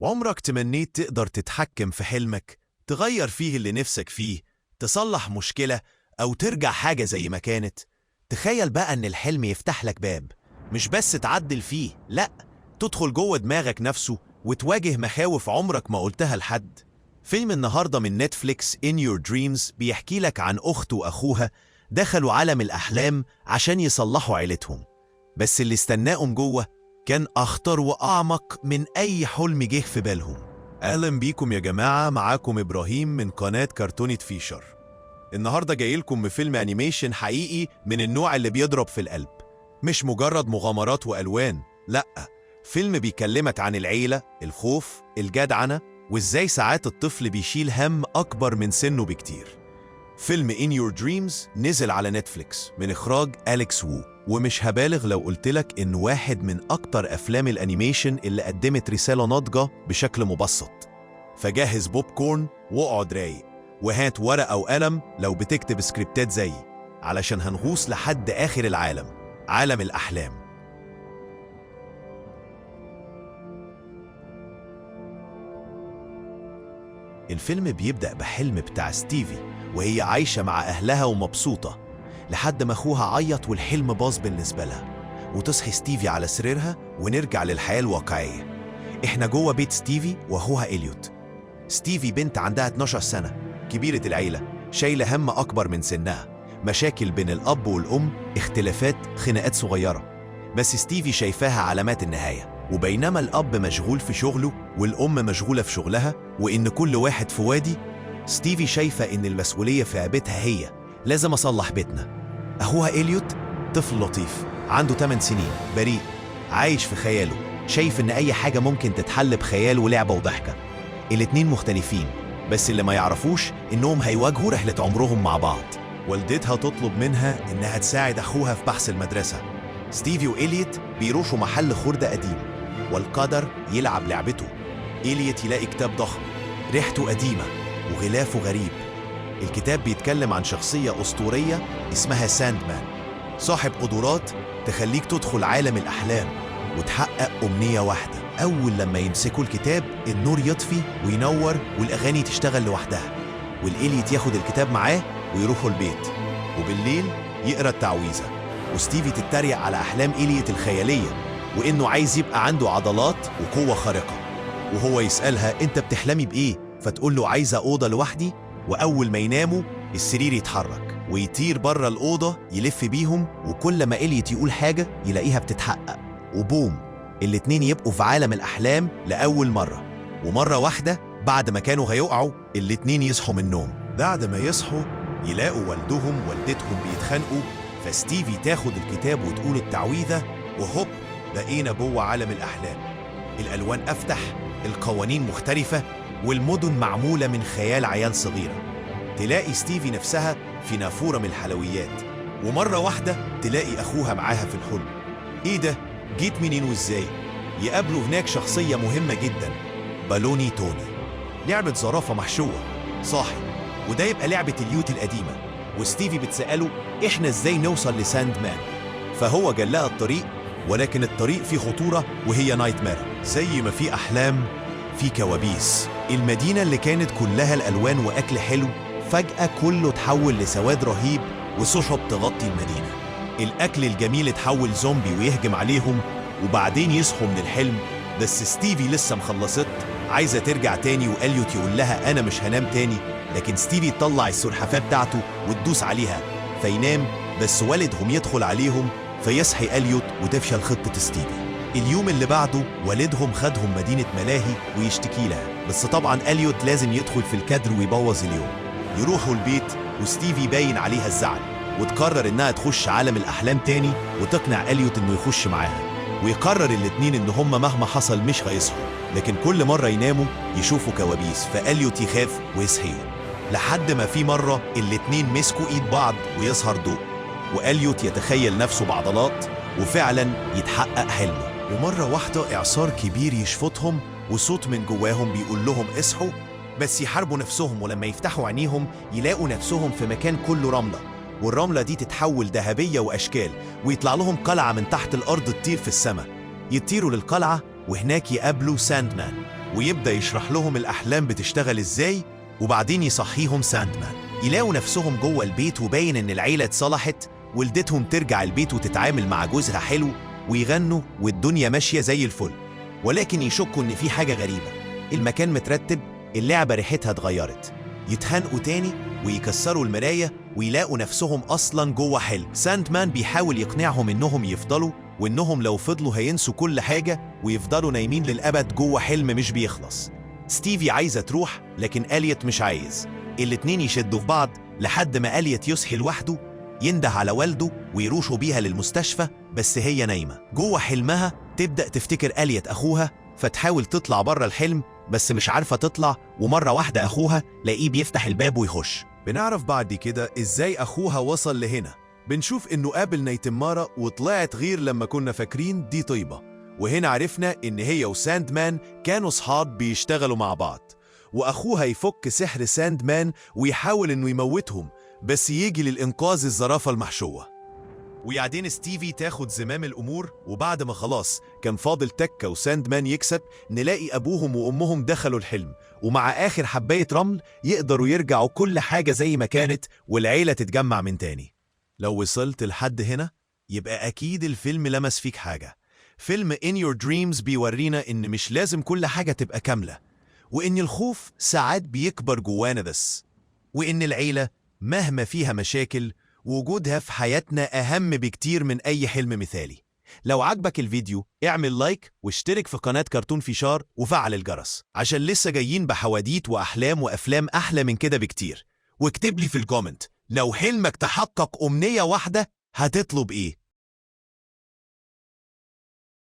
عمرك تمنيت تقدر تتحكم في حلمك، تغير فيه اللي نفسك فيه، تصلح مشكلة أو ترجع حاجة زي ما كانت؟ تخيل بقى إن الحلم يفتح لك باب، مش بس تعدل فيه، لأ، تدخل جوه دماغك نفسه وتواجه مخاوف عمرك ما قلتها لحد. فيلم النهاردة من نتفليكس In Your Dreams بيحكي لك عن أخت وأخوها دخلوا عالم الأحلام عشان يصلحوا عيلتهم، بس اللي استناهم جوه كان أخطر وأعمق من أي حلم جه في بالهم. أهلا بيكم يا جماعة، معاكم إبراهيم من قناة كرتونة فيشر. النهاردة جايلكم بفيلم أنيميشن حقيقي من النوع اللي بيضرب في القلب، مش مجرد مغامرات وألوان، لأ، فيلم بيكلمك عن العيلة، الخوف، الجدعنة، وإزاي ساعات الطفل بيشيل هم أكبر من سنه بكتير. فيلم In Your Dreams نزل على نتفليكس من إخراج أليكس وو، ومش هبالغ لو قلتلك إنه واحد من أكتر أفلام الأنيميشن اللي قدمت رسالة ناضجة بشكل مبسط. فجهز بوب كورن واقعد رايق، وهات ورقة وقلم لو بتكتب سكريبتات زيي، علشان هنغوص لحد آخر العالم، عالم الأحلام. الفيلم بيبدأ بحلم بتاع ستيفي وهي عايشة مع أهلها ومبسوطة، لحد ما أخوها عيط والحلم باظ بالنسبة لها، وتصحي ستيفي على سريرها ونرجع للحياة الواقعية. إحنا جوه بيت ستيفي وأخوها إليوت. ستيفي بنت عندها 12 سنة، كبيرة العيلة، شايلة هم أكبر من سنها، مشاكل بين الأب والأم، اختلافات، خناقات صغيرة، بس ستيفي شايفاها علامات النهاية. وبينما الأب مشغول في شغله والأم مشغولة في شغلها وإن كل واحد في وادي، ستيفي شايفة إن المسؤولية في بيتها هي، لازم أصلح بيتنا. أخوها إليوت طفل لطيف عنده 8 سنين، بريء، عايش في خياله، شايف إن أي حاجة ممكن تتحل بخيال ولعبة وضحكة. الاتنين مختلفين، بس اللي ما يعرفوش إنهم هيواجهوا رحلة عمرهم مع بعض. والدتها تطلب منها إنها تساعد أخوها في بحث المدرسة. ستيفي وإليوت بيروحوا محل خردة قديم، والقدر يلعب لعبته. إليوت يلاقي كتاب ضخم، ريحته قديمة وغلافه غريب. الكتاب بيتكلم عن شخصية أسطورية اسمها ساندمان، صاحب قدرات تخليك تدخل عالم الأحلام وتحقق أمنية واحدة. أول لما يمسكوا الكتاب النور يطفي وينور والأغاني تشتغل لوحدها، والإليوت ياخد الكتاب معاه ويروحوا البيت، وبالليل يقرأ التعويذة. وستيفي تتريق على أحلام إليوت الخيالية وإنه عايز يبقى عنده عضلات وقوة خارقة، وهو يسألها أنت بتحلمي بإيه؟ فتقول له عايزة أوضة لوحدي. وأول ما يناموا السرير يتحرك ويطير بره الأوضة يلف بيهم، وكل ما إليوت يقول حاجة يلاقيها بتتحقق، وبوم، الاتنين يبقوا في عالم الأحلام لأول مرة. ومرة واحدة بعد ما كانوا هيقعوا الاتنين يصحوا من النوم. بعد ما يصحوا يلاقوا والدهم والدتهم بيتخانقوا، فستيفي تاخد الكتاب وتقول التعويذة، وهوب بقينا جوه عالم الأحلام. الألوان أفتح، القوانين مختلفة، والمدن معمولة من خيال عيال صغيرة. تلاقي ستيفي نفسها في نافورة من الحلويات، ومرة واحدة تلاقي أخوها معاها في الحلم. إيه ده؟ جيت منين وإزاي؟ يقابلوا هناك شخصية مهمة جدا، بالوني توني، لعبة زرافة محشوة، صاحي، وده يبقى لعبة اليوت القديمة. وستيفي بتسأله إحنا إزاي نوصل لساند مان؟ فهو جال لها الطريق، ولكن الطريق فيه خطورة وهي نايت مير. زي ما في أحلام في كوابيس. المدينة اللي كانت كلها الألوان وأكل حلو فجأة كله تحول لسواد رهيب وسحب تغطي المدينة. الأكل الجميل اتحول زومبي ويهجم عليهم، وبعدين يصحوا من الحلم. بس ستيفي لسه مخلصت، عايزة ترجع تاني، وإليوت يقول لها أنا مش هنام تاني، لكن ستيفي تطلع السلحفاة بتاعته وتدوس عليها فينام، بس والدهم يدخل عليهم فيصحي إليوت وتفشل خطة ستيفي. اليوم اللي بعده والدهم خدهم مدينة ملاهي ويشتكي لها، بس طبعا إليوت لازم يدخل في الكادر ويبوظ اليوم. يروحوا البيت وستيفي باين عليها الزعل، وتقرر إنها تخش عالم الأحلام تاني وتقنع إليوت إنه يخش معاها. ويقرر الاتنين إن هما مهما حصل مش هيصحوا، لكن كل مرة يناموا يشوفوا كوابيس، فإليوت يخاف ويصحيهم. لحد ما في مرة الاتنين مسكوا إيد بعض ويظهر ضوء، وإليوت يتخيل نفسه بعضلات وفعلا يتحقق حلمه. ومرة واحدة إعصار كبير يشفطهم، وصوت من جواهم بيقول لهم اصحوا، بس يحاربوا نفسهم. ولما يفتحوا عينيهم يلاقوا نفسهم في مكان كله رملة، والرملة دي تتحول ذهبية وأشكال، ويطلع لهم قلعة من تحت الأرض تطير في السماء. يطيروا للقلعة وهناك يقابلوا ساندمان، ويبدأ يشرح لهم الأحلام بتشتغل إزاي، وبعدين يصحيهم ساندمان. يلاقوا نفسهم جوه البيت وباين إن العيلة اتصلحت، والدتهم ترجع البيت وتتعامل مع جوزها حلو ويغنوا والدنيا ماشية زي الفل. ولكن يشكوا إن في حاجة غريبة، المكان مترتب، اللعبة ريحتها اتغيرت. يتخانقوا تاني ويكسروا المراية ويلاقوا نفسهم أصلاً جوه حلم. ساندمان بيحاول يقنعهم إنهم يفضلوا، وإنهم لو فضلوا هينسوا كل حاجة ويفضلوا نايمين للأبد جوه حلم مش بيخلص. ستيفي عايزة تروح لكن أليوت مش عايز. الاتنين يشدوا في بعض لحد ما أليوت يصحي لوحده، ينده على والده ويروحوا بيها للمستشفى، بس هي نايمة. جوه حلمها تبدأ تفتكر أليوت أخوها، فتحاول تطلع بره الحلم بس مش عارفة تطلع، ومرة واحدة أخوها لاقيه بيفتح الباب ويخش. بنعرف بعد كده إزاي أخوها وصل لهنا. بنشوف إنه قابل نيتمارا وطلعت غير لما كنا فاكرين دي طيبة، وهنا عرفنا إن هي وساندمان كانوا صحاب بيشتغلوا مع بعض، وأخوها يفك سحر ساندمان ويحاول إنه يموتهم، بس يجي للإنقاذ الزرافة المحشوة. ويعدين ستيفي تاخد زمام الأمور، وبعد ما خلاص كان فاضل تكة وساندمان يكسب، نلاقي أبوهم وأمهم دخلوا الحلم، ومع آخر حباية رمل يقدروا يرجعوا كل حاجة زي ما كانت والعيلة تتجمع من تاني. لو وصلت لحد هنا يبقى أكيد الفيلم لمس فيك حاجة. فيلم In Your Dreams بيورينا إن مش لازم كل حاجة تبقى كاملة، وإن الخوف ساعات بيكبر جوانا بس، وإن العيلة مهما فيها مشاكل وجودها في حياتنا أهم بكتير من أي حلم مثالي. لو عجبك الفيديو اعمل لايك واشترك في قناة كرتون فيشار وفعل الجرس عشان لسه جايين بحواديت وأحلام وأفلام أحلى من كده بكتير. واكتب لي في الكومنت لو حلمك تحقق أمنية واحدة هتطلب إيه؟